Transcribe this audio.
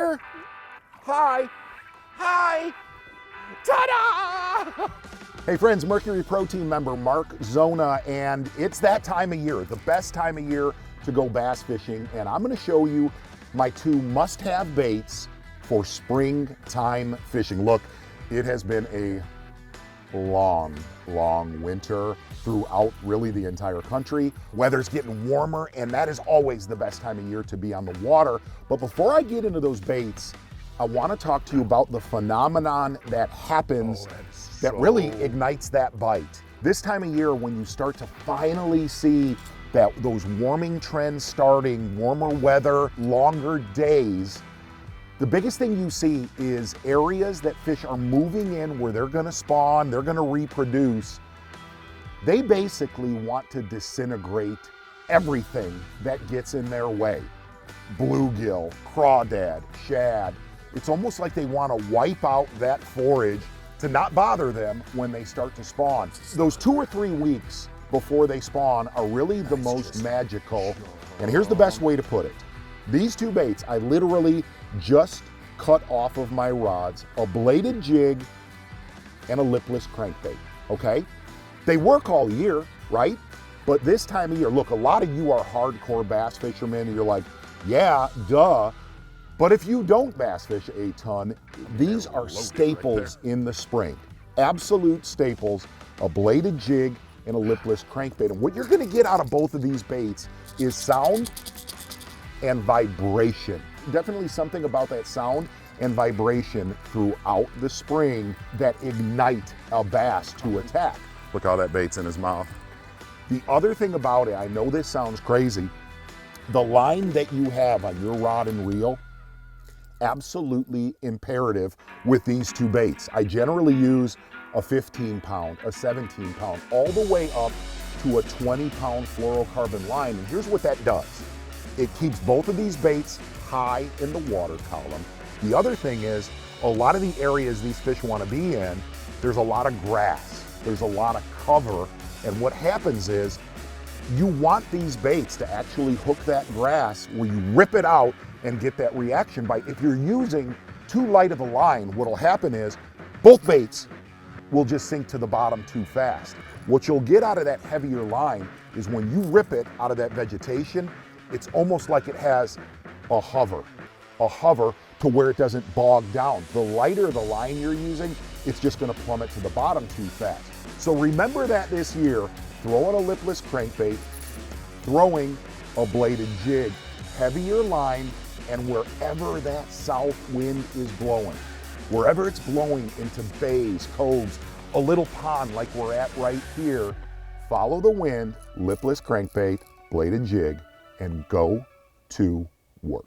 here. Hi. Hi. Ta-da! Hey friends, Mercury Pro Team member Mark Zona, and it's that time of year, the best time of year to go bass fishing, and I'm gonna show you my two must-have baits for springtime fishing. Look, it has been a long winter throughout really the entire country. Weather's getting warmer, and that is always the best time of year to be on the water. But before I get into those baits, I want to talk to you about the phenomenon that happens that really ignites that bite. This time of year, when you start to finally see that those warming trends starting, warmer weather, longer days, the biggest thing you see is areas that fish are moving in where they're gonna spawn, they're gonna reproduce. They basically want to disintegrate everything that gets in their way. Bluegill, crawdad, shad. It's almost like they want to wipe out that forage to not bother them when they start to spawn. Those 2 or 3 weeks before they spawn are really the most magical. And here's the best way to put it. These two baits, I literally just cut off of my rods, a bladed jig and a lipless crankbait, okay? They work all year, right? But this time of year, look, a lot of you are hardcore bass fishermen and you're like, yeah, duh. But if you don't bass fish a ton, these are staples in the spring. Absolute staples, a bladed jig and a lipless crankbait. And what you're gonna get out of both of these baits is sound and vibration. Definitely something about that sound and vibration throughout the spring that ignite a bass to attack. Look how that bait's in his mouth. The other thing about it, I know this sounds crazy, the line that you have on your rod and reel, absolutely imperative with these two baits. I generally use a 15 pound, a 17 pound, all the way up to a 20 pound fluorocarbon line. And here's what that does. It keeps both of these baits high in the water column. The other thing is, a lot of the areas these fish want to be in, there's a lot of grass, there's a lot of cover, and what happens is, you want these baits to actually hook that grass where you rip it out and get that reaction bite. If you're using too light of a line, what'll happen is both baits will just sink to the bottom too fast. What you'll get out of that heavier line is when you rip it out of that vegetation, it's almost like it has a hover to where it doesn't bog down. The lighter the line you're using, it's just gonna plummet to the bottom too fast. So remember that this year, throwing a lipless crankbait, throwing a bladed jig, heavier line, and wherever that south wind is blowing, wherever it's blowing into bays, coves, a little pond like we're at right here, follow the wind, lipless crankbait, bladed jig, and go to work.